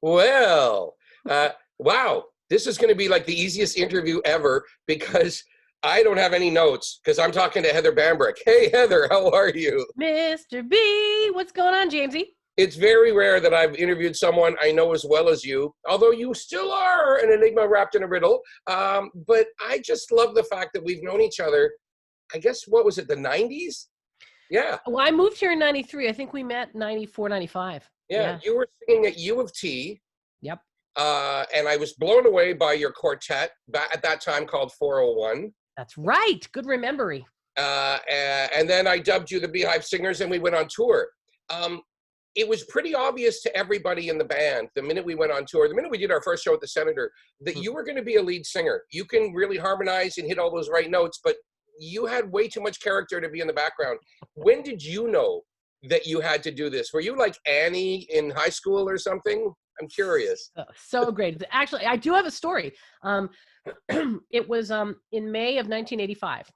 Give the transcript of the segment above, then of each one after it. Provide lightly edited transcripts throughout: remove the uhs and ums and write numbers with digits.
Well, wow, this is going to be like the easiest interview ever because I don't have any notes because I'm talking to Heather Bambrick. Hey, Heather, how are you? Mr. B, what's going on, Jamesy? It's very rare that I've interviewed someone I know as well as you, although you still are an enigma wrapped in a riddle. But I just love the fact that we've known each other, I guess, what was it, the 90s? Yeah. Well, I moved here in 93. I think we met 94, 95. Yeah, you were singing at U of T. Yep. And I was blown away by your quartet at that time called 401. That's right. Good memory. And then I dubbed you the Beehive Singers and we went on tour. It was pretty obvious to everybody in the band, the minute we went on tour, the minute we did our first show at the Senator, that you were going to be a lead singer. You can really harmonize and hit all those right notes, but you had way too much character to be in the background. When did you know that you had to do this? Were you like Annie in high school or something? I'm curious. So great. Actually, I do have a story. It was in May of 1985.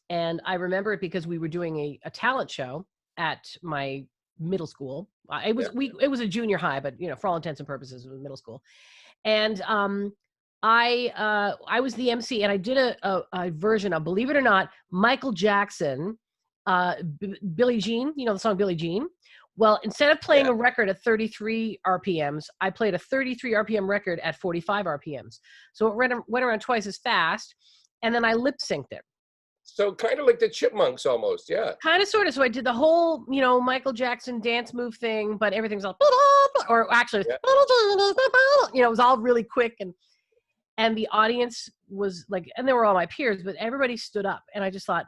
And I remember it because we were doing a talent show at my middle school. It was a junior high, but for all intents and purposes, it was middle school. And I was the MC, and I did a version of, believe it or not, Michael Jackson, Billie Jean. You know the song Billie Jean? Well, instead of playing a record at 33 RPMs, I played a 33 RPM record at 45 RPMs. So it went around twice as fast, and then I lip synced it. So kind of like the Chipmunks almost, yeah. Kind of, sort of. So I did the whole, Michael Jackson dance move thing, but everything's all, or actually, it was all really quick. And the audience was like, and they were all my peers, but everybody stood up. And I just thought,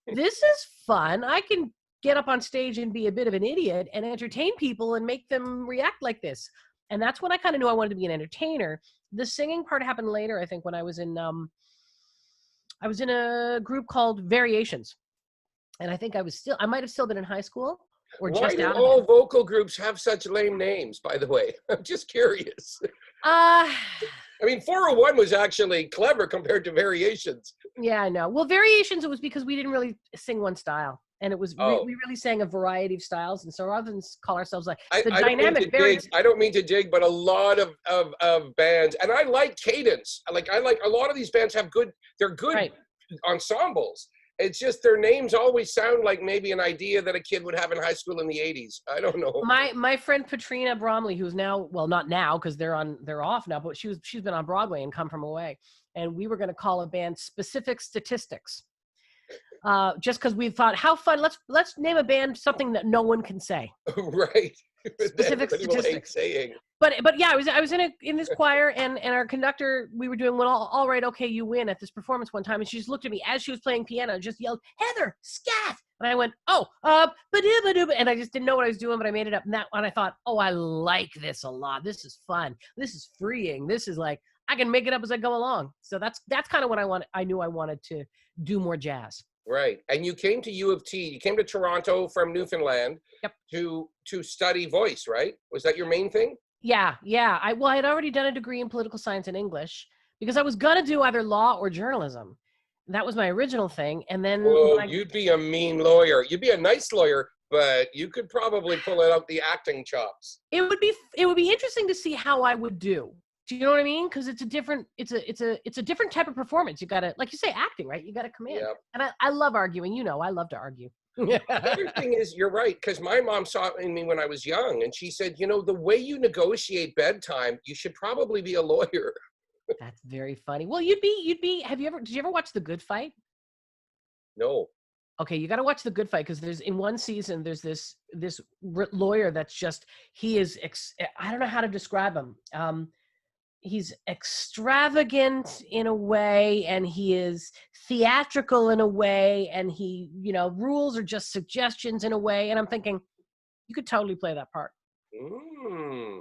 this is fun. I can get up on stage and be a bit of an idiot and entertain people and make them react like this. And that's when I kind of knew I wanted to be an entertainer. The singing part happened later, I think, when I was in a group called Variations. And I think I might have still been in high school or Why just do out all of it. vocal groups have such lame names, by the way? I'm just curious. I mean, 401 was actually clever compared to Variations. Yeah, I know. Well, Variations, it was because we didn't really sing one style. And it was, we really sang a variety of styles. And so rather than call ourselves like the dynamic variation. I don't mean to dig, but a lot of bands, and I like cadence. I like a lot of these bands have they're good ensembles. It's just their names always sound like maybe an idea that a kid would have in high school in the 80s. I don't know. My friend Patrina Bromley, who's now, well, not now because they're off now, but she's been on Broadway and Come From Away. And we were going to call a band Specific Statistics. Just because we thought, how fun, let's name a band something that no one can say. Right. Specific statistics. Saying. But yeah, I was in this choir, and our conductor, we were doing all right, okay, you win at this performance one time, and she just looked at me as she was playing piano and just yelled, Heather, scat! And I went, ba-doo-ba-doo, and I just didn't know what I was doing, but I made it up. And I thought, I like this a lot. This is fun. This is freeing. This is like, I can make it up as I go along. So that's kind of what I knew I wanted to do more jazz. Right. And you came to U of T. You came to Toronto from Newfoundland to study voice, right? Was that your main thing? Yeah. I had already done a degree in political science and English because I was going to do either law or journalism. That was my original thing. And then you'd be a mean lawyer. You'd be a nice lawyer, but you could probably pull out the acting chops. It would be interesting to see how I would do. Do you know what I mean? Because it's a different type of performance. You gotta, like you say, acting, right? You gotta come in. Yep. And I love arguing. I love to argue. The other thing is, you're right, because my mom saw it in me when I was young, and she said, the way you negotiate bedtime, you should probably be a lawyer. That's very funny. Well, did you ever watch The Good Fight? No. Okay, you got to watch The Good Fight because in one season there's this lawyer that's just, he is I don't know how to describe him. He's extravagant in a way, and he is theatrical in a way, and he, rules are just suggestions in a way. And I'm thinking, you could totally play that part.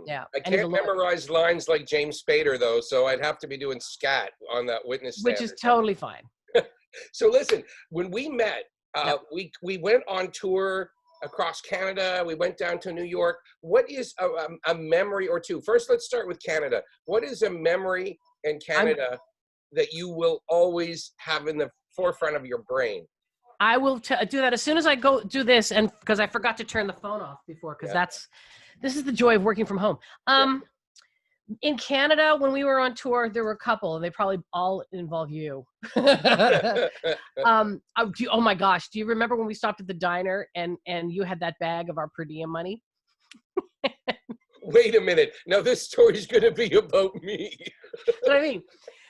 Yeah. I can't memorize lines like James Spader, though, so I'd have to be doing scat on that witness stand. Which is totally fine. So listen, when we met, we went on tour across Canada. We went down to New York. What is a memory or two? First, let's start with Canada. What is a memory in Canada that you will always have in the forefront of your brain? I will do that as soon as I go do this, and because I forgot to turn the phone off before, because this is the joy of working from home. In Canada, when we were on tour, there were a couple, and they probably all involve you. Oh my gosh, do you remember when we stopped at the diner and you had that bag of our per diem money? Wait a minute. Now this story's going to be about me. That's what I mean.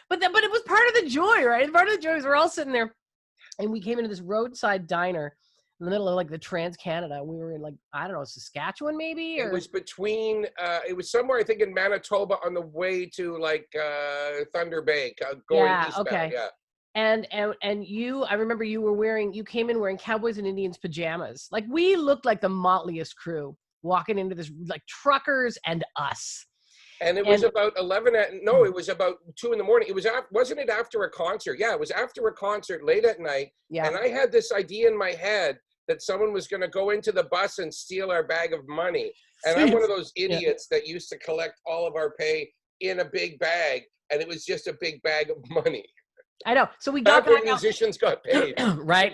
But it was part of the joy, right? Part of the joy is we're all sitting there, and we came into this roadside diner in the middle of like the Trans-Canada. We were in like, I don't know, Saskatchewan maybe? Or? It was between, it was somewhere I think in Manitoba on the way to like Thunder Bay, going eastbound. Okay. Yeah. And you, I remember you came in wearing Cowboys and Indians pajamas. Like we looked like the motliest crew walking into this, like truckers and us. And it was about 11 it was about 2 in the morning. It was wasn't it after a concert? Yeah, it was after a concert late at night. Yeah. And I had this idea in my head that someone was going to go into the bus and steal our bag of money. And I'm one of those idiots that used to collect all of our pay in a big bag, and it was just a big bag of money. I know. So we got back musicians got paid. Right.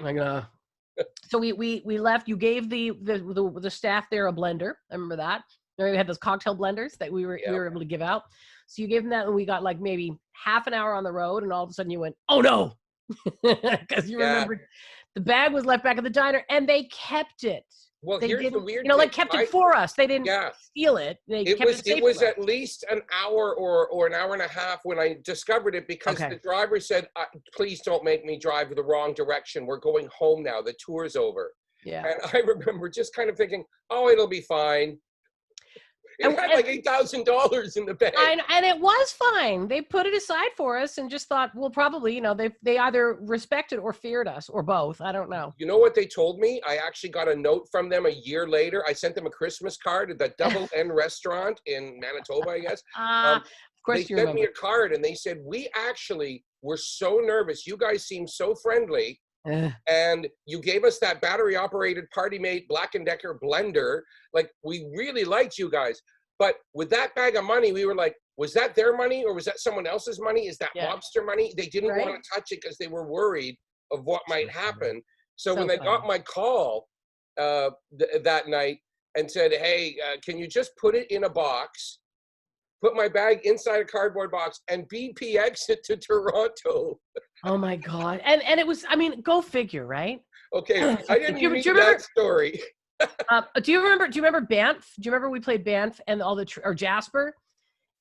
So we left. You gave the staff there a blender. I remember that. We had those cocktail blenders that we were able to give out. So you gave them that, and we got like maybe half an hour on the road, and all of a sudden you went, "Oh no," because you remembered the bag was left back at the diner, and they kept it. Well, here's the weird thing. Like kept it for us. They didn't steal it. It was at least an hour or an hour and a half when I discovered it, because the driver said, "Please don't make me drive the wrong direction. We're going home now. The tour's over." Yeah. And I remember just kind of thinking, "Oh, it'll be fine." It had like $8,000 in the bag. And it was fine. They put it aside for us and just thought, well, probably, they either respected or feared us, or both. I don't know. You know what they told me? I actually got a note from them a year later. I sent them a Christmas card at the Double N restaurant in Manitoba, I guess. Of course they sent me a card, and they said, "We actually were so nervous. You guys seem so friendly. And you gave us that battery-operated Party Mate Black & Decker blender. Like, we really liked you guys. But with that bag of money, we were like, was that their money, or was that someone else's money? Is that mobster money?" They didn't want to touch it because they were worried of what might happen. So when they got my call that night and said, "Hey, can you just put it in a box, put my bag inside a cardboard box, and BPX it to Toronto." Oh my God. And it was, I mean, go figure, right? Okay. I didn't read that story. Do you remember Banff? Do you remember we played Banff and all or Jasper,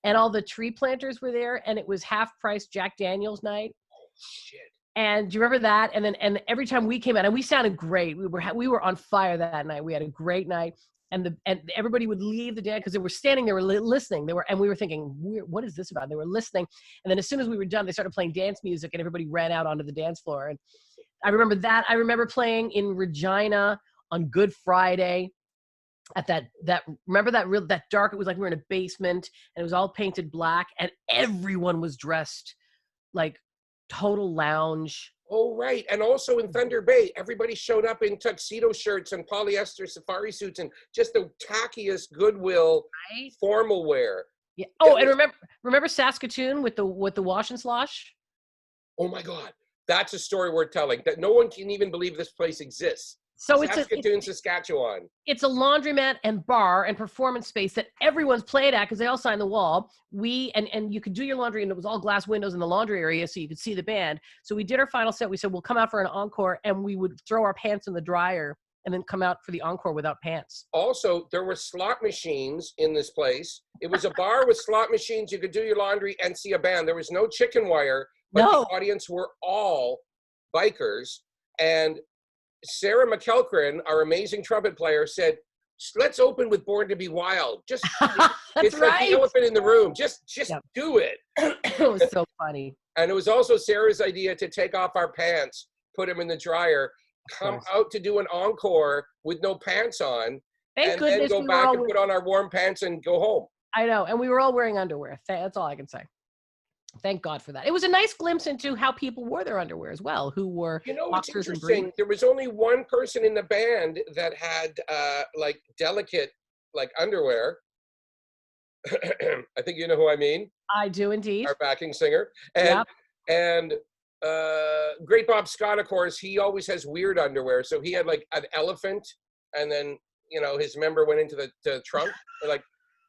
and all the tree planters were there, and it was half price Jack Daniels night? Oh shit. And do you remember that? And every time we came out, and we sounded great. We were on fire that night. We had a great night. And everybody would leave the dance because they were standing there, listening. And we were thinking, what is this about? They were listening. And then as soon as we were done, they started playing dance music, and everybody ran out onto the dance floor. And I remember that. I remember playing in Regina on Good Friday at remember that dark, it was like we were in a basement, and it was all painted black, and everyone was dressed like total lounge. Oh, right. And also in Thunder Bay, everybody showed up in tuxedo shirts and polyester safari suits and just the tackiest Goodwill formal wear. Yeah. Oh, and remember Saskatoon with the wash and slosh? Oh my God. That's a story worth telling, that no one can even believe this place exists. So Saskatoon, Saskatchewan. It's a laundromat and bar and performance space that everyone's played at because they all signed the wall. And you could do your laundry, and it was all glass windows in the laundry area so you could see the band. So we did our final set. We said, we'll come out for an encore, and we would throw our pants in the dryer and then come out for the encore without pants. Also, there were slot machines in this place. It was a bar with slot machines. You could do your laundry and see a band. There was no chicken wire, but the audience were all bikers. And Sarah McElkrin, our amazing trumpet player, said, "Let's open with Born to Be Wild. Just it's like the elephant in the room. Just do it." It was so funny. And it was also Sarah's idea to take off our pants, put them in the dryer, come out to do an encore with no pants on, and then go back and put on our warm pants and go home. I know, and we were all wearing underwear. That's all I can say. Thank God for that. It was a nice glimpse into how people wore their underwear as well, who were boxers and briefs. There was only one person in the band that had like delicate like underwear. I think you know who I mean. I do indeed. Our backing singer. And Great Bob Scott, of course, he always has weird underwear. So he had like an elephant, and then his member went into the trunk, like.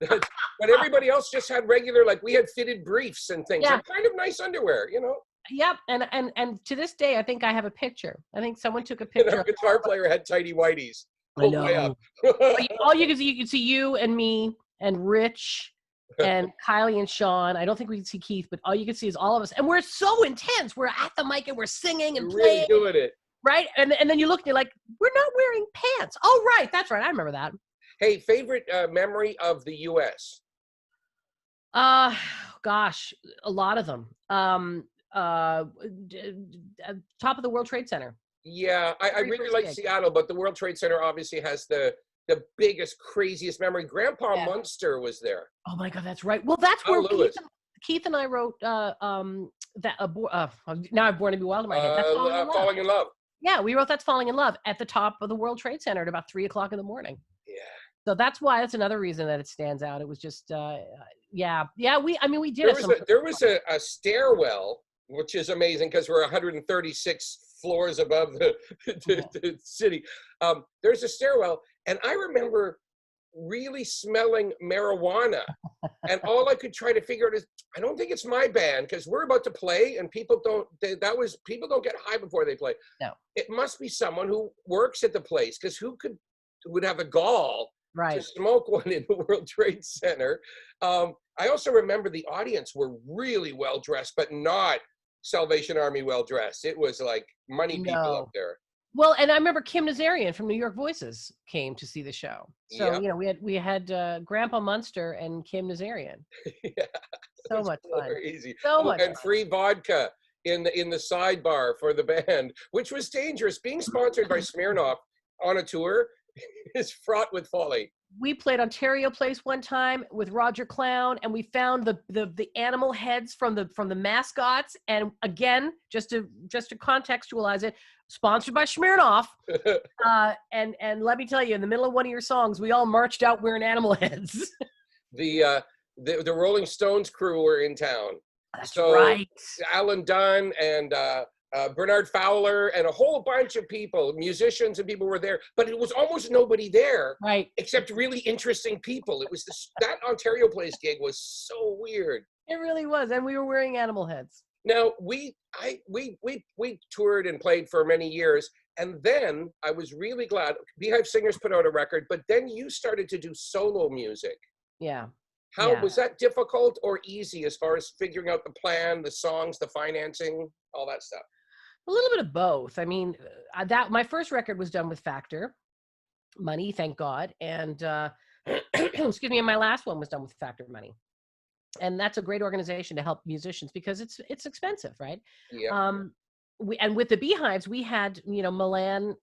But everybody else just had regular, like we had fitted briefs and things, like kind of nice underwear, Yep, and to this day, I think I have a picture. I think someone took a picture. Our guitar player had tidy whities. I know. All you can see you and me and Rich and Kylie and Sean. I don't think we can see Keith, but all you can see is all of us, and we're so intense. We're at the mic and we're singing and playing, really doing it, right? And then you look and you're like, we're not wearing pants. Oh, right, that's right. I remember that. Hey, favorite memory of the U.S.? Gosh, a lot of them. Top of the World Trade Center. Yeah, I really like Seattle, but the World Trade Center obviously has the biggest, craziest memory. Grandpa Munster was there. Oh my God, that's right. Well, that's where Keith and I wrote that. Now I'm born to be wild in my head. That's Falling in Love. Yeah, we wrote That's Falling in Love at the top of the World Trade Center at about 3:00 in the morning. Yeah. So that's another reason that it stands out. It was just, we did. There was a stairwell, which is amazing because we're 136 floors above the city. There's a stairwell, and I remember really smelling marijuana, and all I could try to figure out is, I don't think it's my band because we're about to play, and people don't get high before they play. No, it must be someone who works at the place, because who would have the gall to smoke one in the World Trade Center. I also remember the audience were really well dressed, but not Salvation Army well dressed. It was like money people up there. Well, and I remember Kim Nazarian from New York Voices came to see the show. So we had Grandpa Munster and Kim Nazarian. Yeah, so much fun. Easy. So much and fun. Free vodka in the sidebar for the band, which was dangerous. Being sponsored by Smirnoff on a tour is fraught with folly. We played Ontario Place one time with Roger Clown, and we found the animal heads from the mascots. And again, just to contextualize it, sponsored by Smirnoff. And let me tell you, in the middle of one of your songs, we all marched out wearing animal heads. The Rolling Stones crew were in town. That's right. Alan Dunn and Bernard Fowler and a whole bunch of people, musicians and people were there, but it was almost nobody there, right? Except really interesting people. It was that Ontario Place gig was so weird. It really was, and we were wearing animal heads. Now we toured and played for many years, and then I was really glad Beehive Singers put out a record, but then you started to do solo music. Yeah. How was that difficult or easy as far as figuring out the plan, the songs, the financing, all that stuff? A little bit of both. I mean, my first record was done with Factor Money, thank God, and excuse me, and my last one was done with Factor Money, and that's a great organization to help musicians because it's expensive, right? Yeah. And with the Beehives, we had Milan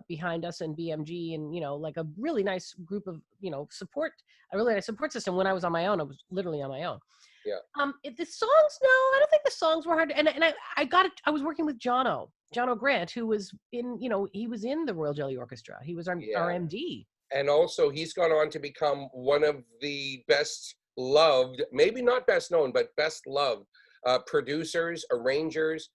behind us and BMG, and like a really nice group of support, a really nice support system. When I was on my own, I was literally on my own. Yeah. The songs, no, I don't think the songs were hard. And I got it. I was working with John O'Grant, who was he was in the Royal Jelly Orchestra. He was our MD. And also he's gone on to become one of the best loved, maybe not best known, but best loved producers, arrangers.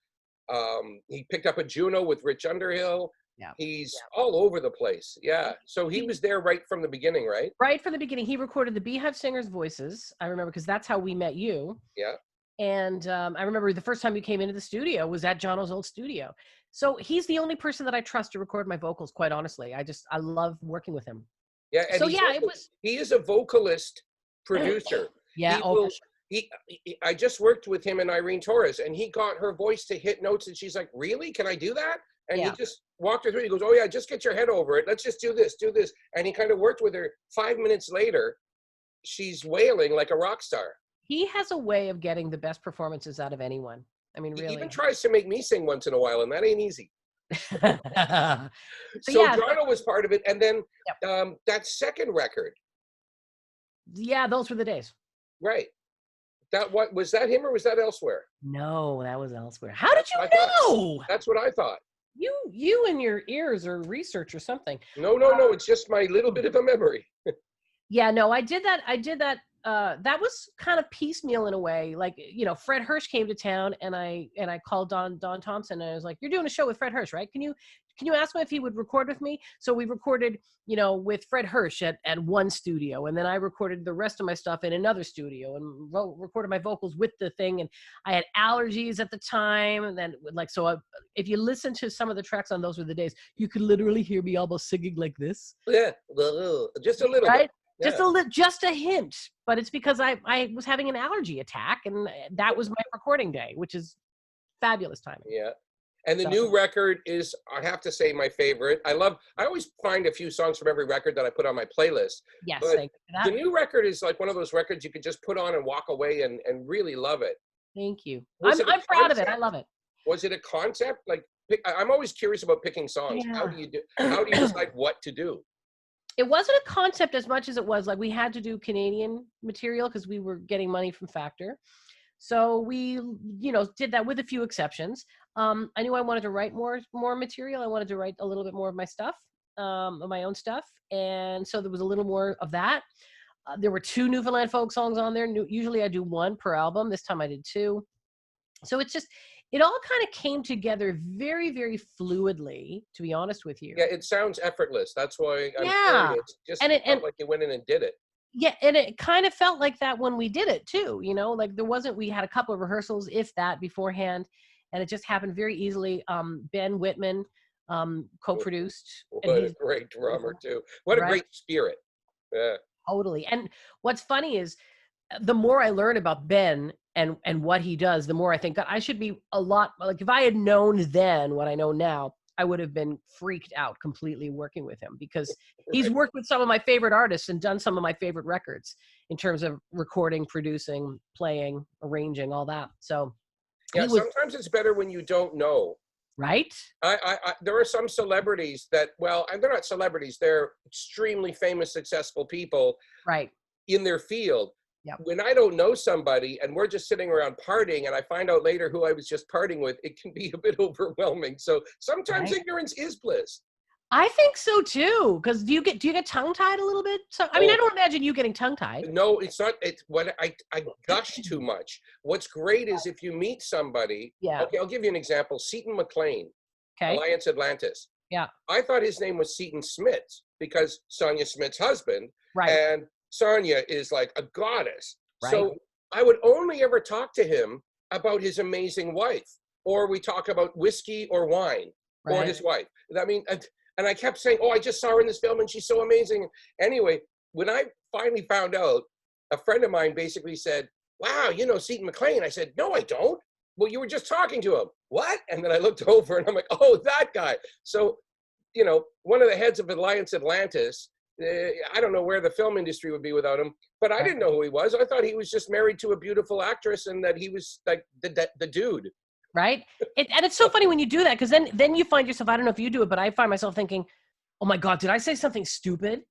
He picked up a Juno with Rich Underhill. Yeah. He's all over the place. Yeah. So he was there right from the beginning, right? Right from the beginning. He recorded the Beehive Singers' voices. I remember because that's how we met you. Yeah. And I remember the first time you came into the studio was at Jono's old studio. So he's the only person that I trust to record my vocals, quite honestly. I love working with him. Yeah. And so he is a vocalist producer. Yeah. I just worked with him and Irene Torres, and he got her voice to hit notes, and she's like, "Really? Can I do that?" And he just walked her through. He goes, "Oh yeah, just get your head over it. Let's just do this." And he kind of worked with her. 5 minutes later, she's wailing like a rock star. He has a way of getting the best performances out of anyone. I mean, really. He even tries to make me sing once in a while, and that ain't easy. So Jono was part of it, and then that second record. Yeah, those were the days. Right. Was that him or was that elsewhere? No, that was elsewhere. How did you know? That's what I thought. You and your ears or research or something. No. It's just my little bit of a memory. Yeah, no, I did that that was kind of piecemeal in a way. Like, you know, Fred Hirsch came to town, and I called Don Thompson, and I was like, "You're doing a show with Fred Hirsch, right? Can you ask him if he would record with me?" So we recorded, you know, with Fred Hirsch at one studio, and then I recorded the rest of my stuff in another studio, and recorded my vocals with the thing. And I had allergies at the time, and then like, so if you listen to some of the tracks on Those Were the Days, you could literally hear me almost singing like this. Yeah, just a little bit. Yeah. Just a hint, but it's because I was having an allergy attack, and that was my recording day, which is fabulous timing. Yeah. And the new record is, I have to say, my favorite. I always find a few songs from every record that I put on my playlist. Yes, but thank you for that. The new record is like one of those records you could just put on and walk away and really love it. Thank you. I'm proud of it. I love it. Was it a concept? Like, I'm always curious about picking songs. Yeah. How do you decide what to do? It wasn't a concept as much as it was like we had to do Canadian material because we were getting money from Factor. So we, you know, did that with a few exceptions. I knew I wanted to write more material. I wanted to write a little bit more of my stuff, of my own stuff. And so there was a little more of that. There were 2 Newfoundland folk songs on there. Usually I do 1 per album. This time I did 2. So it all kind of came together very, very fluidly, to be honest with you. Yeah, it sounds effortless. That's why I'm saying it just felt like you went in and did it. Yeah, and it kind of felt like that when we did it too, you know, like we had a couple of rehearsals, if that, beforehand, and it just happened very easily. Ben Whitman co-produced. What a great drummer too. What a great spirit. Yeah. Totally. And what's funny is the more I learn about Ben and what he does, the more I think, God, I should be a lot, like if I had known then what I know now, I would have been freaked out completely working with him, because he's worked with some of my favorite artists and done some of my favorite records in terms of recording, producing, playing, arranging, all that. So yeah, sometimes it's better when you don't know. Right? There are some celebrities that, well, they're not celebrities. They're extremely famous, successful people, right, in their field. Yep. When I don't know somebody and we're just sitting around partying and I find out later who I was just partying with, it can be a bit overwhelming. So sometimes ignorance is bliss. I think so too. Because do you get tongue tied a little bit? So I mean, I don't imagine you getting tongue tied. No, it's not. It's what I gush too much. What's great is if you meet somebody. Yeah. Okay, I'll give you an example. Seton McLean, okay, Alliance Atlantis. Yeah. I thought his name was Seton Smits because Sonia Smith's husband. Right. And Sonia is like a goddess. Right. So I would only ever talk to him about his amazing wife, or we talk about whiskey or wine, or his wife. I mean, and I kept saying, oh, I just saw her in this film and she's so amazing. Anyway, when I finally found out, a friend of mine basically said, wow, you know Seton McLean. I said, no, I don't. Well, you were just talking to him. What? And then I looked over and I'm like, oh, that guy. So, you know, one of the heads of Alliance Atlantis, I don't know where the film industry would be without him, but I didn't know who he was. I thought he was just married to a beautiful actress and that he was like the dude. Right. And it's so funny when you do that, because then you find yourself, I don't know if you do it, but I find myself thinking, oh my God, did I say something stupid?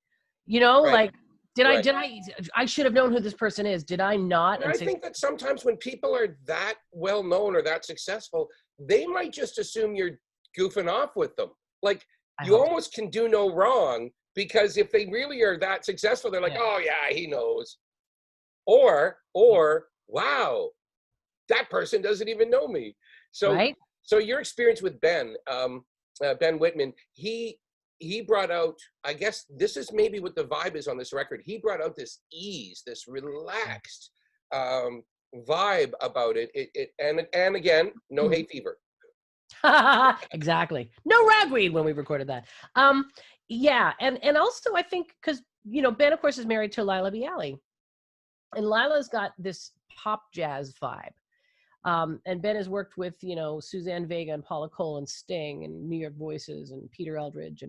You know, like, I should have known who this person is. Did I not? And I think that sometimes when people are that well known or that successful, they might just assume you're goofing off with them. Like you almost can do no wrong, because if they really are that successful, they're like, oh yeah, he knows. Or, wow, that person doesn't even know me. So, so your experience with Ben Whitman, he brought out, I guess this is maybe what the vibe is on this record. He brought out this ease, this relaxed vibe about it. And again, no hay fever. Exactly. No ragweed when we recorded that. Yeah. And also I think, because, you know, Ben, of course, is married to Lila Bialy. And Lila's got this pop jazz vibe. And Ben has worked with, you know, Suzanne Vega and Paula Cole and Sting and New York Voices and Peter Eldridge.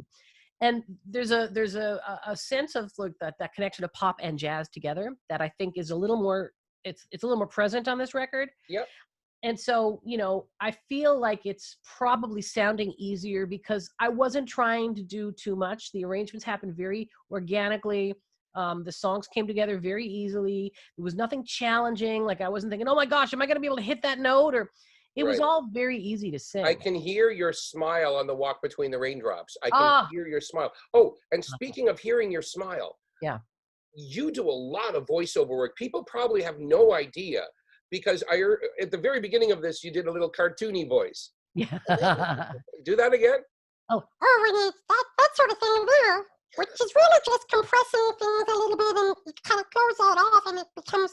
And there's a sense of like that connection of pop and jazz together that I think is a little more, it's a little more present on this record. Yep. And so, you know, I feel like it's probably sounding easier because I wasn't trying to do too much. The arrangements happened very organically. The songs came together very easily. There was nothing challenging. Like I wasn't thinking, oh my gosh, am I going to be able to hit that note? Or it was all very easy to sing. I can hear your smile on the Walk Between the Raindrops. I can hear your smile. Oh, and speaking of hearing your smile. Yeah. you do a lot of voiceover work. People probably have no idea because at the very beginning of this, you did a little cartoony voice. Yeah. Do that again? Oh, when it's that sort of thing there, which is really just compressing things a little bit and you kind of close that off and it becomes...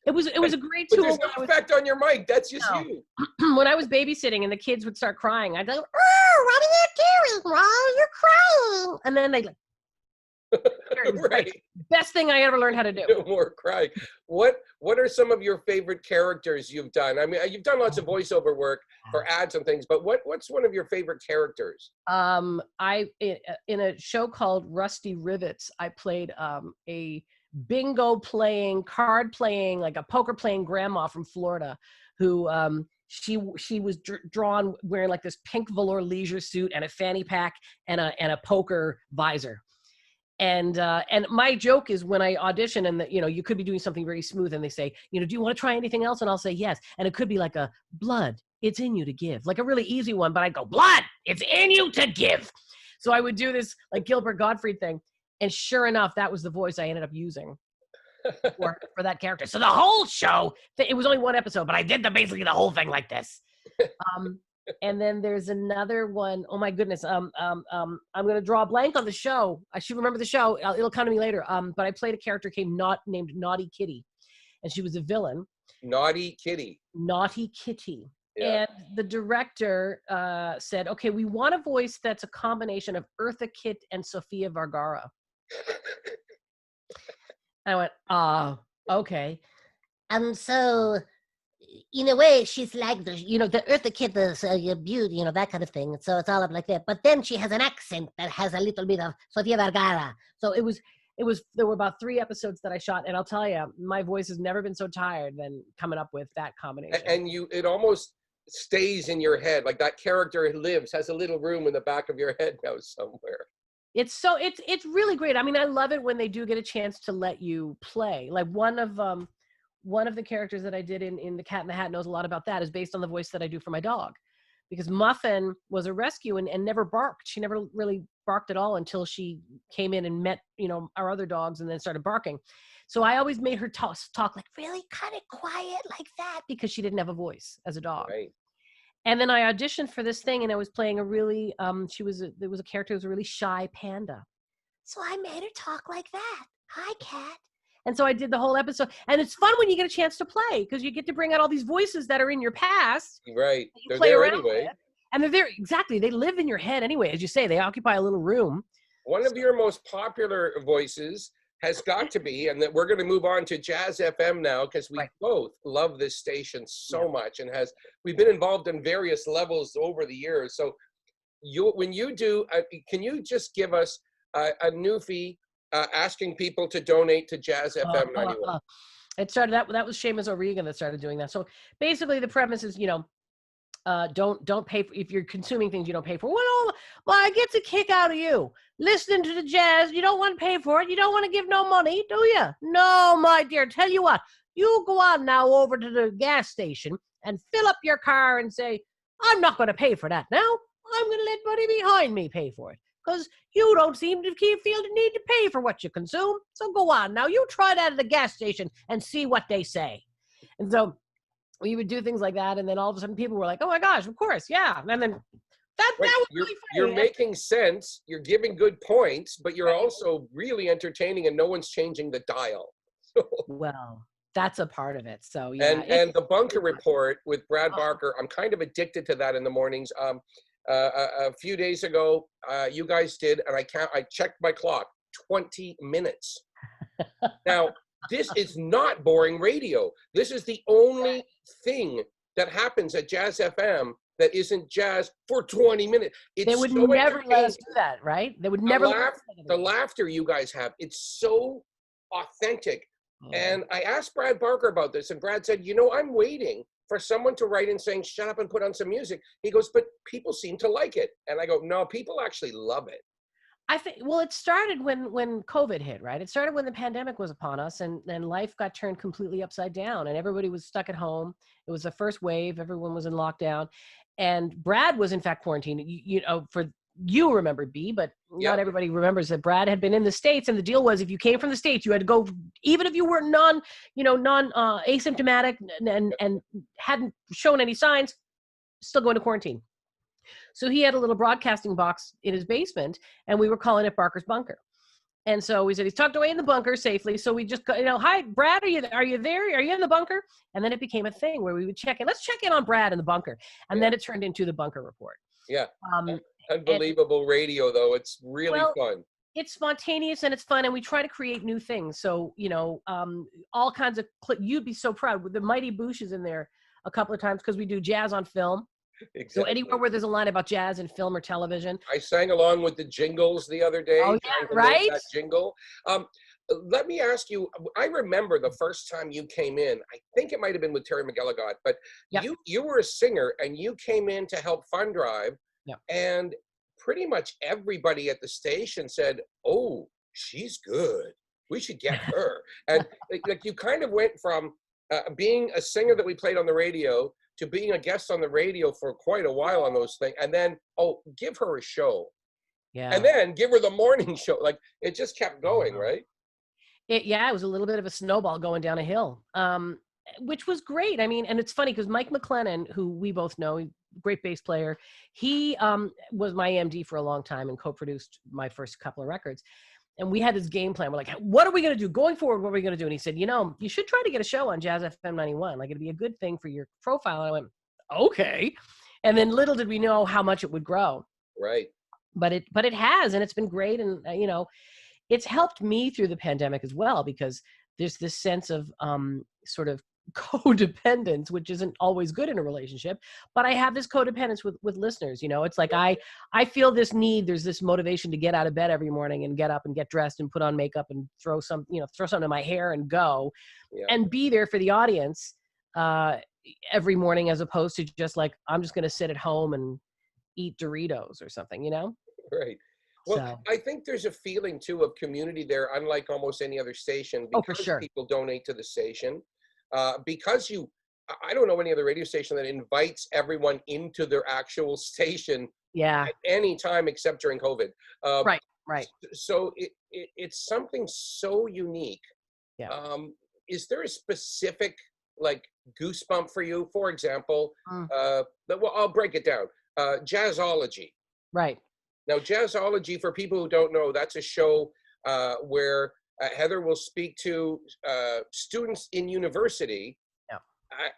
It was a great But tool. there's no effect on your mic. That's just you. When I was babysitting and the kids would start crying, I'd go, Oh, what are you doing? Why are you crying? and then they'd like, it was Right. great. Best thing I ever learned how to do. No more crying. What are some of your favorite characters you've done? I mean, you've done lots of voiceover work for ads and things, but what's one of your favorite characters? In a show called Rusty Rivets, I played a bingo playing, card playing, like a poker playing grandma from Florida, who she was drawn wearing like this pink velour leisure suit and a fanny pack and a poker visor. And my joke is when I audition and you could be doing something very smooth and they say, do you want to try anything else? And I'll say yes. And it could be like a blood, it's in you to give, like a really easy one, but I go, blood, it's in you to give. So I would do this like Gilbert Gottfried thing. And sure enough, that was the voice I ended up using for that character. So the whole show, it was only one episode, but I did basically the whole thing like this. And then there's another one. Oh my goodness. I'm going to draw a blank on the show. I should remember the show. It'll come to me later. But I played a character named Naughty Kitty, and she was a villain. Naughty Kitty. Naughty Kitty. Yeah. And the director said, okay, we want a voice that's a combination of Eartha Kitt and Sofia Vergara. I went, okay. And so, in a way, she's like the Eartha Kitt is beauty, that kind of thing. So it's all up like that. But then she has an accent that has a little bit of Sofia Vergara. So there were about 3 episodes that I shot, and I'll tell you, my voice has never been so tired than coming up with that combination. And it almost stays in your head, like that character has a little room in the back of your head now somewhere. It's really great. I mean, I love it when they do get a chance to let you play. Like one of the characters that I did in The Cat in the Hat knows a lot about that, is based on the voice that I do for my dog. Because Muffin was a rescue and never barked. She never really barked at all until she came in and met, our other dogs and then started barking. So I always made her talk like really kind of quiet like that because she didn't have a voice as a dog. Right. And then I auditioned for this thing and I was playing a really, there was a character who was a really shy panda. So I made her talk like that. Hi, cat. And so I did the whole episode. And it's fun when you get a chance to play because you get to bring out all these voices that are in your past. Right. They're there anyway. With, and they're there. Exactly. They live in your head anyway. As you say, they occupy a little room. One of your most popular voices has got to be, and that we're going to move on to Jazz FM now because we both love this station so much and we've been involved in various levels over the years. So when you do, can you just give us a newfie asking people to donate to Jazz FM 91? It started that was Jaymz O'Regan that started doing that. So basically the premise is, don't pay for, if you're consuming things you don't pay for. Well, I get a kick out of you listening to the jazz. You don't want to pay for it. You don't want to give no money, do you? No, my dear. Tell you what, you go on now over to the gas station and fill up your car and say, I'm not going to pay for that now. I'm going to let buddy behind me pay for it because you don't seem to feel the need to pay for what you consume. So go on now. You try that at the gas station and see what they say. And so we would do things like that, and then all of a sudden people were like, oh my gosh, of course, yeah. And then that was really funny. You're making sense, you're giving good points, but you're also really entertaining and no one's changing the dial. Well, that's a part of it. So yeah. And the Bunker Report with Brad Barker, I'm kind of addicted to that in the mornings. A few days ago, you guys did, and I checked my clock, 20 minutes. Now, this is not boring radio. This is the only thing that happens at Jazz FM that isn't jazz for 20 minutes. They would never let us do that, right? They would never let us do that. The laughter you guys have, it's so authentic. And I asked Brad Barker about this, and Brad said, I'm waiting for someone to write in saying, shut up and put on some music. He goes, but people seem to like it. And I go, no, people actually love it. I think, well, it started when COVID hit, right? It started when the pandemic was upon us and life got turned completely upside down and everybody was stuck at home. It was the first wave. Everyone was in lockdown. And Brad was in fact quarantined, for you remember B, but Yep. not everybody remembers that Brad had been in the States, and the deal was if you came from the States, you had to go, even if you were asymptomatic and hadn't shown any signs, still going to quarantine. So he had a little broadcasting box in his basement, and we were calling it Barker's Bunker. And so we said, he's tucked away in the bunker safely. So we just, hi, Brad, are you there? Are you in the bunker? And then it became a thing where we would check in. Let's check in on Brad in the bunker. And then it turned into the Bunker Report. Yeah. Unbelievable radio, though. It's really fun. It's spontaneous and it's fun. And we try to create new things. So, all kinds of, you'd be so proud. The Mighty Boosh is in there a couple of times because we do jazz on film. Exactly. So anywhere where there's a line about jazz and film or television. I sang along with the jingles the other day. Oh, yeah, right? That jingle. Let me ask you, I remember the first time you came in, I think it might have been with Terry McGilligot, but you were a singer and you came in to help Fun Drive. Yeah. And pretty much everybody at the station said, oh, she's good. We should get her. And like you kind of went from being a singer that we played on the radio to being a guest on the radio for quite a while on those things. And then, give her a show. Yeah. And then give her the morning show. Like, it just kept going, right? It was a little bit of a snowball going down a hill, which was great. I mean, and it's funny because Mike McLennan, who we both know, great bass player, he was my MD for a long time and co-produced my first couple of records. And we had this game plan. We're like, what are we going to do going forward? What are we going to do? And he said, you should try to get a show on Jazz FM 91. Like, it'd be a good thing for your profile. And I went, okay. And then little did we know how much it would grow. Right. But it has, and it's been great. And, it's helped me through the pandemic as well, because there's this sense of sort of codependence, which isn't always good in a relationship, but I have this codependence with listeners. It's like I feel this need, there's this motivation to get out of bed every morning and get up and get dressed and put on makeup and throw something in my hair and go and be there for the audience every morning, as opposed to just like, I'm just going to sit at home and eat Doritos or something, Right. Well, I think there's a feeling too of community there, unlike almost any other station, because for sure. People donate to the station. Because I don't know any other radio station that invites everyone into their actual station at any time except during COVID. Right. So it's something so unique. Yeah. Is there a specific like goosebump for you? For example, I'll break it down. Jazzology. Right. Now, Jazzology, for people who don't know, that's a show where Heather will speak to students in university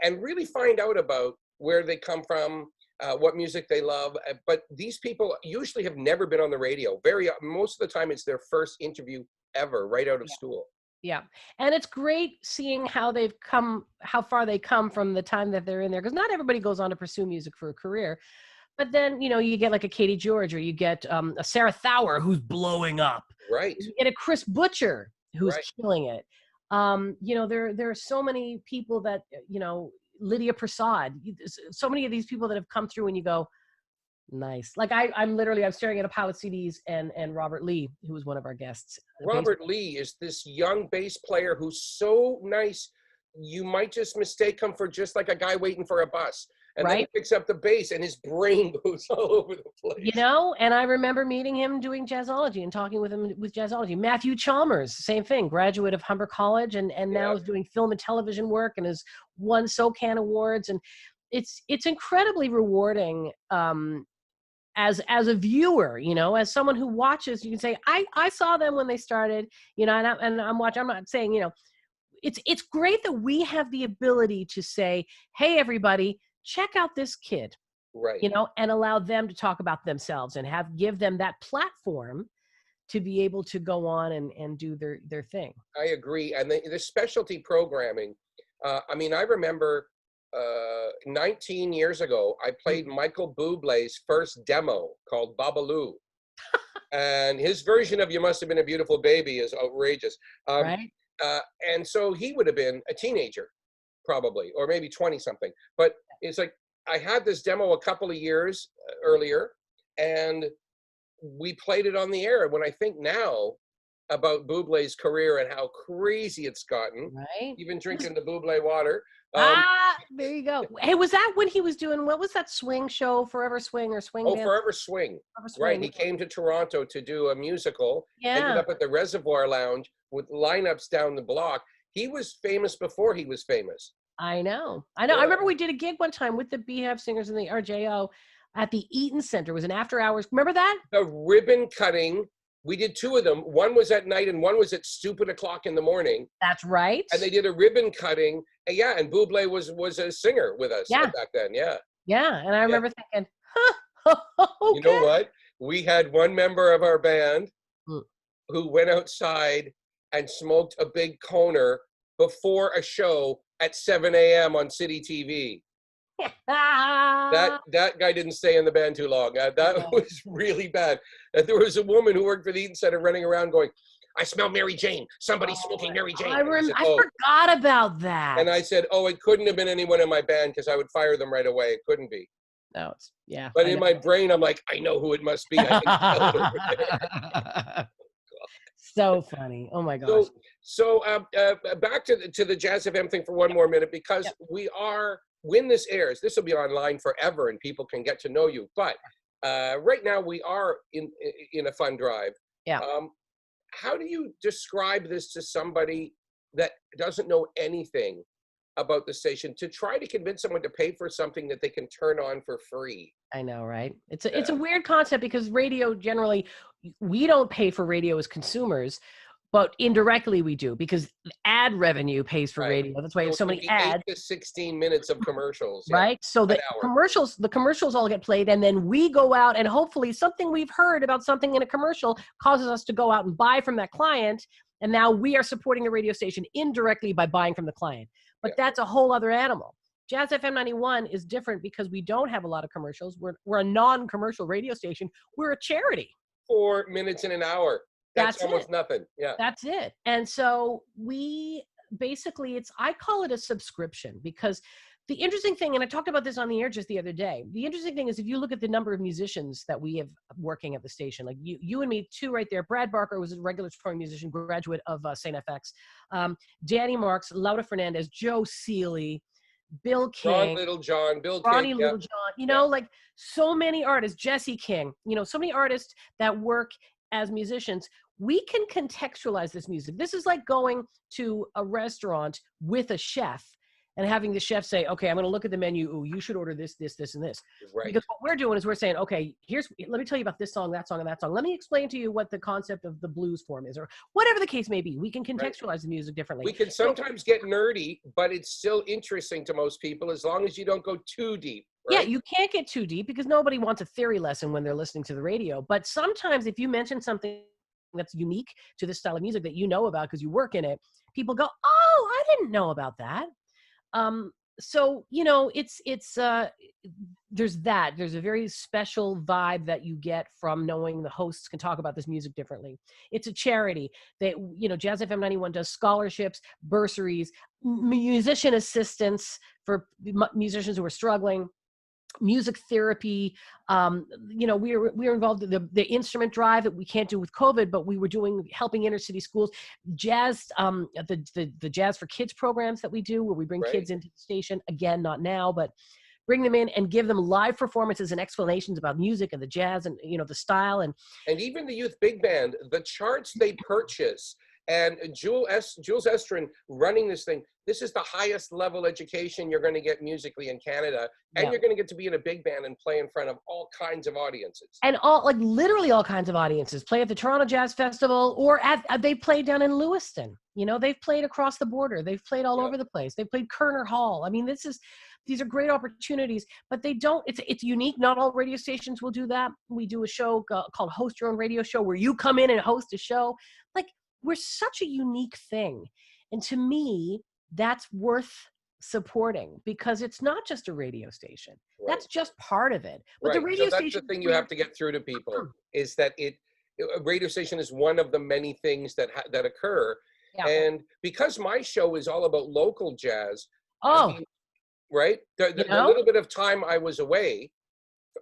and really find out about where they come from, what music they love. But these people usually have never been on the radio. Most of the time, it's their first interview ever, right out of school. Yeah. And it's great seeing how far they come from the time that they're in there. Because not everybody goes on to pursue music for a career. But then, you get like a Katie George, or you get a Sarah Thawer who's blowing up. Right. You get a Chris Butcher who's killing it. There are so many people that, Lydia Prasad, so many of these people that have come through and you go, nice. Like I'm staring at a pile of CDs and Robert Lee, who was one of our guests. Robert Lee is this young bass player who's so nice. You might just mistake him for just like a guy waiting for a bus. And then he picks up the bass and his brain goes all over the place. And I remember meeting him doing Jazzology and talking with him with Jazzology. Matthew Chalmers, same thing, graduate of Humber College and now is doing film and television work and has won SOCAN awards. And it's incredibly rewarding as a viewer, as someone who watches. You can say, I saw them when they started, and I'm watching. I'm not saying, it's great that we have the ability to say, hey, everybody, check out this kid, right? And allow them to talk about themselves and give them that platform to be able to go on and do their thing. I agree. And the specialty programming, I remember 19 years ago, I played Michael Bublé's first demo called Babaloo. And his version of You Must Have Been a Beautiful Baby is outrageous. Right. And so he would have been a teenager, probably, or maybe 20 something. But it's like, I had this demo a couple of years earlier and we played it on the air. When I think now, about Bublé's career and how crazy it's gotten. Right. Even drinking the Bublé water. There you go. Hey, was that when he was doing, what was that swing show, Forever Swing or Swing Dance? Forever Swing. Forever Swing. Right. He came to Toronto to do a musical. Ended Yeah. up at the Reservoir Lounge with lineups down the block. He was famous before he was famous. I know. Yeah. I remember we did a gig one time with the Beehive Singers and the RJO at the Eaton Center. It was an after hours. Remember that? The ribbon cutting. We did 2 of them. One was at night and one was at stupid o'clock in the morning. That's right. And they did a ribbon cutting. And yeah, and Bublé was a singer with us back then. Yeah. Yeah. And I remember thinking, huh, okay. You know what? We had one member of our band Mm. who went outside and smoked a big coner before a show at 7 a.m. on City TV. That guy didn't stay in the band too long. That was really bad. And there was a woman who worked for the Eaton Center running around going, I smell Mary Jane. Somebody's smoking Mary Jane. I said, forgot about that. And I said, it couldn't have been anyone in my band because I would fire them right away. It couldn't be. No, it's, yeah. But in my brain, I'm like, I know who it must be. I can tell it over there. So funny. Oh my gosh. So back to the Jazz FM thing for one more minute, because we are, when this airs, this will be online forever and people can get to know you. But right now we are in a fund drive. Yeah. How do you describe this to somebody that doesn't know anything about the station, to try to convince someone to pay for something that they can turn on for free? I know, right? It's a weird concept because radio generally, we don't pay for radio as consumers, but indirectly we do because ad revenue pays for radio. That's why there's so many ads. 8 to 16 minutes of commercials. Right? So the commercials all get played, and then we go out and hopefully something we've heard about something in a commercial causes us to go out and buy from that client. And now we are supporting the radio station indirectly by buying from the client. But that's a whole other animal. Jazz FM 91 is different because we don't have a lot of commercials. We're a non-commercial radio station. We're a charity. 4 minutes in an hour. That's almost nothing. Yeah. That's it. And so we basically, I call it a subscription, because the interesting thing, and I talked about this on the air just the other day, the interesting thing is if you look at the number of musicians that we have working at the station, like you and me, 2 right there. Brad Barker was a regular touring musician, graduate of St. FX. Danny Marks, Laura Fernandez, Joe Seeley, Bill King, Ron Littlejohn, Bill King, Ronnie Littlejohn, like so many artists, Jesse King, so many artists that work as musicians. We can contextualize this music. This is like going to a restaurant with a chef and having the chef say, okay, I'm going to look at the menu. Ooh, you should order this, this, this, and this. Right. Because what we're doing is we're saying, okay, let me tell you about this song, that song, and that song. Let me explain to you what the concept of the blues form is, or whatever the case may be. We can contextualize the music differently. We can sometimes get nerdy, but it's still interesting to most people as long as you don't go too deep. Right? Yeah, you can't get too deep because nobody wants a theory lesson when they're listening to the radio. But sometimes if you mention something that's unique to this style of music that you know about because you work in it, people go, oh, I didn't know about that. So, there's a very special vibe that you get from knowing the hosts can talk about this music differently. It's a charity. Jazz FM 91 does scholarships, bursaries, musician assistance for musicians who are struggling, music therapy. We were involved in the instrument drive that we can't do with COVID, but we were helping inner city schools, jazz, the Jazz for Kids programs that we do, where we bring kids into the station. Again, not now, but bring them in and give them live performances and explanations about music and the jazz and the style and even the youth big band, the charts they purchase. And Jules Estrin running this thing. This is the highest level education you're going to get musically in Canada. And you're going to get to be in a big band and play in front of all kinds of audiences. And literally all kinds of audiences. Play at the Toronto Jazz Festival, or they played down in Lewiston. They've played across the border. They've played all over the place. They played Kerner Hall. I mean, these are great opportunities, but it's unique. Not all radio stations will do that. We do a show called Host Your Own Radio Show, where you come in and host a show. We're such a unique thing. And to me, that's worth supporting, because it's not just a radio station. Right. That's just part of it. But the radio station, that's the thing you have to get through to people, is that a radio station is one of the many things that occur. Yeah. And because my show is all about local jazz, the little bit of time I was away,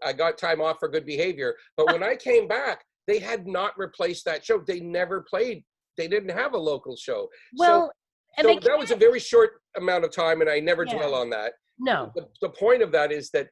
I got time off for good behavior. But when I came back, they had not replaced that show. They never played they didn't have a local show. Well, and so that was a very short amount of time, and I never dwell on that. No. The point of that is that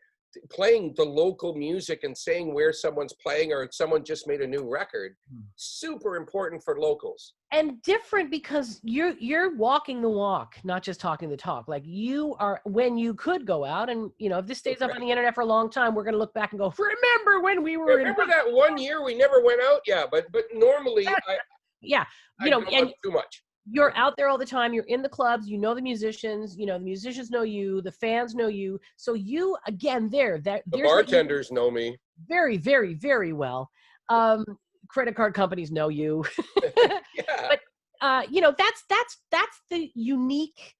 playing the local music and saying where someone's playing or someone just made a new record, super important for locals. And different because you're walking the walk, not just talking the talk. Like you are, when you could go out and, you know, if this stays up on the internet for a long time, we're going to look back and go, remember when we were Remember that one year we never went out? Yeah, but normally you know, and too much. You're out there all the time. You're in the clubs. You know the musicians. You know the musicians know you. The fans know you. So you again the bartenders know me very, very, very well. Credit card companies know you. Yeah. But you know that's the unique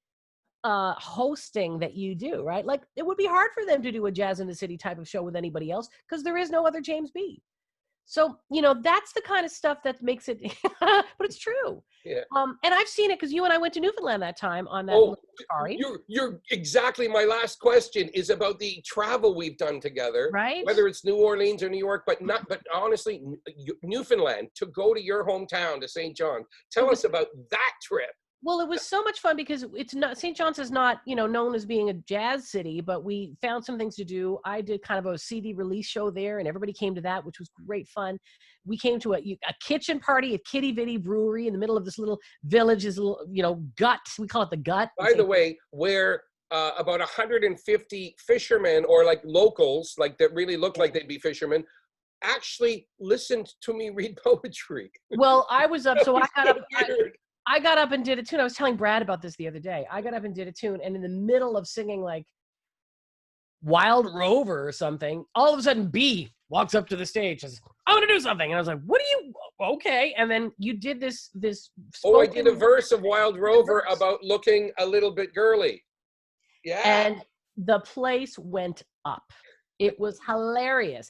hosting that you do, right? Like it would be hard for them to do a Jazz in the City type of show with anybody else because there is no other Jaymz B. So, you know, that's the kind of stuff that makes it, but it's true. Yeah. And I've seen it because you and I went to Newfoundland that time on that. Sorry. You're exactly, my last question is about the travel we've done together. Right. Whether it's New Orleans or New York, but honestly, Newfoundland, to go to your hometown, to St. John. Tell us about that trip. Well, it was so much fun because it's not, St. John's is not, you know, known as being a jazz city, but we found some things to do. I did kind of a CD release show there and everybody came to that, which was great fun. We came to a kitchen party at Kitty Vitty Brewery in the middle of this little village, you know, gut. We call it the gut. By the way, where about 150 fishermen or like locals, like that really look like they'd be fishermen, actually listened to me read poetry. Well, I was up, so I got up. I got up and did a tune. I was telling Brad about this the other day. I got up and did a tune, and in the middle of singing like Wild Rover or something, all of a sudden B walks up to the stage and says, I want to do something. And I was like, what are you, okay. And then you did this. I did a verse of Wild Rover about looking a little bit girly. Yeah. And the place went up. It was hilarious.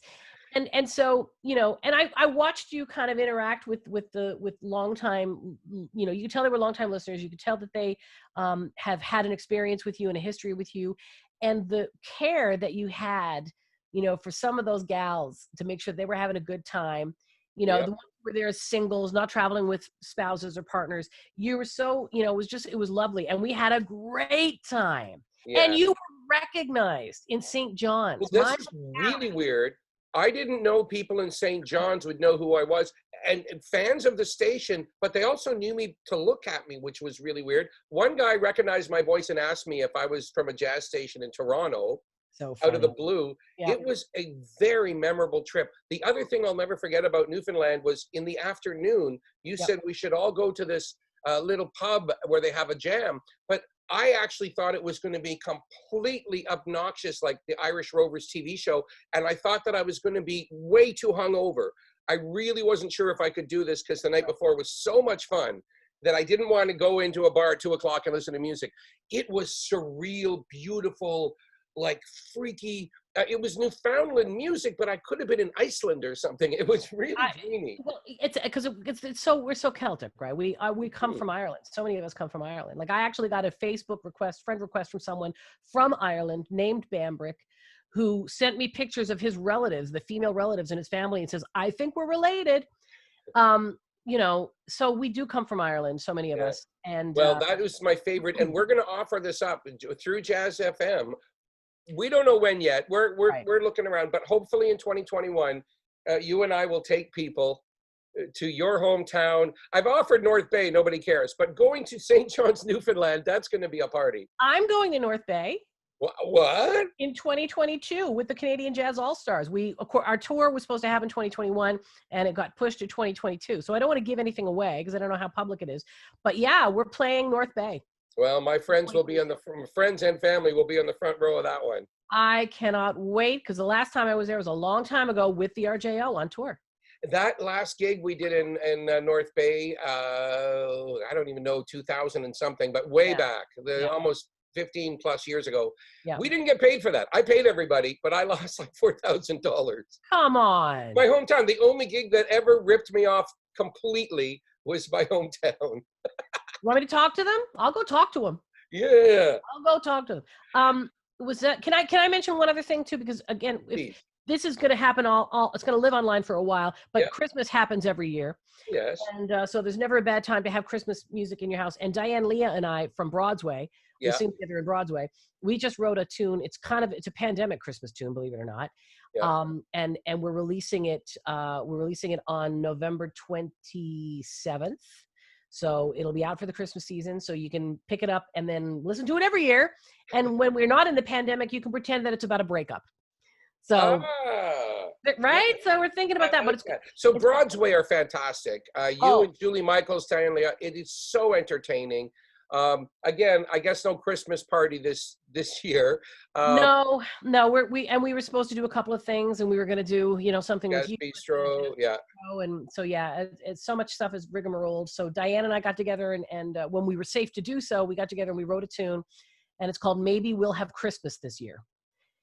And so, you know, and I watched you kind of interact with longtime, you know, you could tell they were longtime listeners. You could tell that they have had an experience with you and a history with you, and the care that you had, you know, for some of those gals to make sure they were having a good time. You know, the ones who were there as singles, not traveling with spouses or partners. You were so, you know, it was lovely. And we had a great time. Yeah. And you were recognized in St. John's. Well, this is really weird. I didn't know people in St. John's would know who I was, and fans of the station, but they also knew me to look at me, which was really weird. One guy recognized my voice and asked me if I was from a jazz station in Toronto, out of the blue. Yeah. It was a very memorable trip. The other thing I'll never forget about Newfoundland was in the afternoon, you said we should all go to this little pub where they have a jam, but I actually thought it was going to be completely obnoxious, like the Irish Rovers TV show. And I thought that I was going to be way too hungover. I really wasn't sure if I could do this because the night before was so much fun that I didn't want to go into a bar at 2:00 and listen to music. It was surreal, beautiful, like freaky. It was Newfoundland music, but I could have been in Iceland or something. It was really dreamy. Well, it's because we're so Celtic, right? We come from Ireland. So many of us come from Ireland. Like I actually got a Facebook friend request from someone from Ireland named Bambrick, who sent me pictures of his relatives, the female relatives in his family, and says, I think we're related. You know, so we do come from Ireland, so many of us. And that was my favorite. And we're going to offer this up through Jazz FM. We don't know when yet. We're looking around, but hopefully in 2021, you and I will take people to your hometown. I've offered North Bay, nobody cares, but going to St. John's, Newfoundland, that's going to be a party. I'm going to North Bay. What? In 2022 with the Canadian Jazz All-Stars. Our tour was supposed to happen in 2021 and it got pushed to 2022. So I don't want to give anything away because I don't know how public it is. But yeah, we're playing North Bay. Well, my friends will be friends and family will be on the front row of that one. I cannot wait because the last time I was there was a long time ago with the RJO on tour. That last gig we did in North Bay, I don't even know, 2000 and something, but way back, almost 15 plus years ago. Yeah. We didn't get paid for that. I paid everybody, but I lost like $4,000. Come on. My hometown, the only gig that ever ripped me off completely was my hometown. You want me to talk to them? I'll go talk to them. Yeah. I'll go talk to them. Can I mention one other thing too? Because again, this is going to happen all it's going to live online for a while, but Yeah. Christmas happens every year. Yes. And so there's never a bad time to have Christmas music in your house. And Diane, Leah, and I from Broadway, we Yeah. sing together in Broadway. We just wrote a tune. It's a pandemic Christmas tune, believe it or not. Yeah. And we're releasing it. We're releasing it on November 27th. So it'll be out for the Christmas season. So you can pick it up and then listen to it every year. And when we're not in the pandemic, you can pretend that it's about a breakup. So, right? So we're thinking about that. But so Broadway are fantastic. You and Julie Michaels, Diane Leah, it is so entertaining. Again, I guess no Christmas party this year. No, we were supposed to do a couple of things, and we were going to do, something with you. Bistro, yeah. And so, yeah, it's so much stuff is rigmarole. So Diane and I got together, and when we were safe to do so, we got together and we wrote a tune, and it's called Maybe We'll Have Christmas This Year.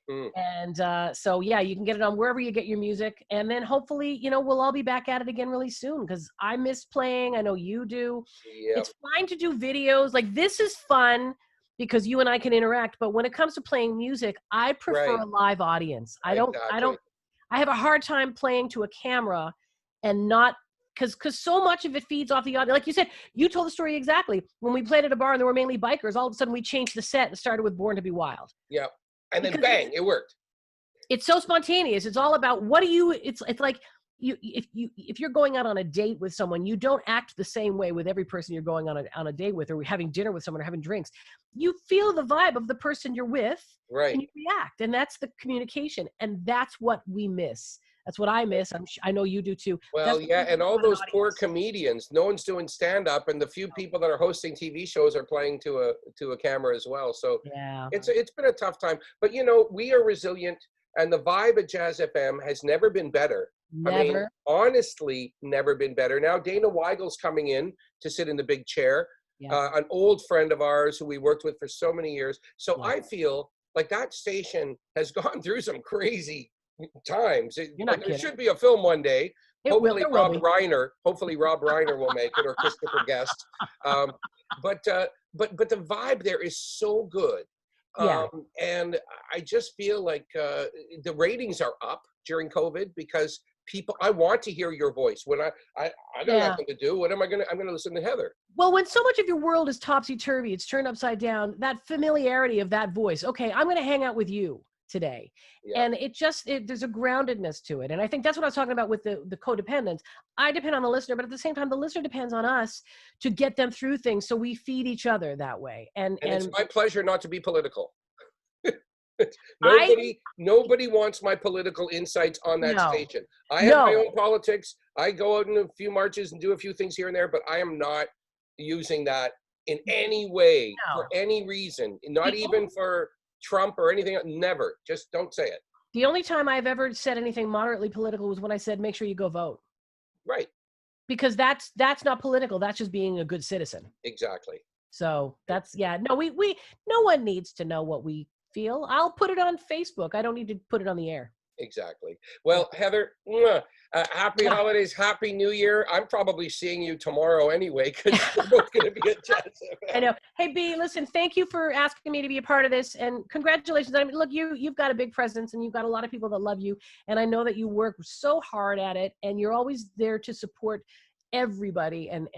And so, yeah, you can get it on wherever you get your music. And then hopefully, we'll all be back at it again really soon, because I miss playing. I know you do. Yep. It's fine to do videos. Like, this is fun because you and I can interact. But when it comes to playing music, I prefer a live audience. I have a hard time playing to a camera and not, because so much of it feeds off the audio. Like you said, you told the story exactly. When we played at a bar and there were mainly bikers, all of a sudden we changed the set and started with Born to Be Wild. Yeah. And then bang, it worked. It's so spontaneous. It's all about it's like if you're going out on a date with someone, you don't act the same way with every person you're going on a date with, or having dinner with someone, or having drinks. You feel the vibe of the person you're with, right? And you react, and that's the communication, and that's what we miss. That's what I miss. I know you do too. Well, yeah, and all those poor comedians. No one's doing stand-up, and the few people that are hosting TV shows are playing to a camera as well. So yeah, it's been a tough time. But we are resilient, and the vibe at Jazz FM has never been better. Never. I mean, honestly, never been better. Now Dana Weigel's coming in to sit in the big chair. Yeah. An old friend of ours who we worked with for so many years. So yeah. I feel like that station has gone through some crazy times. There should be a film one day. Hopefully Rob Reiner will make it, or Christopher Guest. But the vibe there is so good. Yeah. And I just feel like the ratings are up during COVID because I want to hear your voice. When I got nothing to do, I'm gonna listen to Heather. Well, when so much of your world is topsy-turvy, it's turned upside down, that familiarity of that voice, okay, I'm gonna hang out with you today. Yeah. And there's a groundedness to it. And I think that's what I was talking about with the codependence. I depend on the listener, but at the same time, the listener depends on us to get them through things. So we feed each other that way. And it's my pleasure not to be political. Nobody wants my political insights on that station. I have my own politics. I go out in a few marches and do a few things here and there, but I am not using that in any way for any reason, not even for Trump or anything. Never. Just don't say it. The only time I've ever said anything moderately political was when I said, make sure you go vote. Right. Because that's not political. That's just being a good citizen. Exactly. So no one needs to know what we feel. I'll put it on Facebook. I don't need to put it on the air. Exactly. Well, Heather, happy holidays, happy New Year. I'm probably seeing you tomorrow anyway, because we're both going to be at Jazz FM. I know. Hey, B, listen, thank you for asking me to be a part of this, and congratulations. I mean, look, you've got a big presence, and you've got a lot of people that love you, and I know that you work so hard at it, and you're always there to support everybody and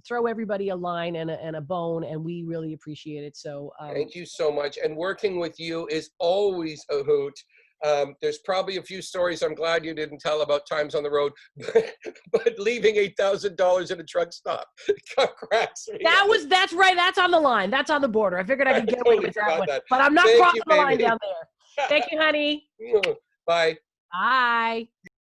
throw everybody a line and a bone, and we really appreciate it. So thank you so much. And working with you is always a hoot. There's probably a few stories I'm glad you didn't tell about times on the road, but leaving $8,000 in a truck stop cracks me. That's right. That's on the line. That's on the border. I figured I could get away with that one, but I'm not crossing the line down there. Thank you, honey. Bye. Bye.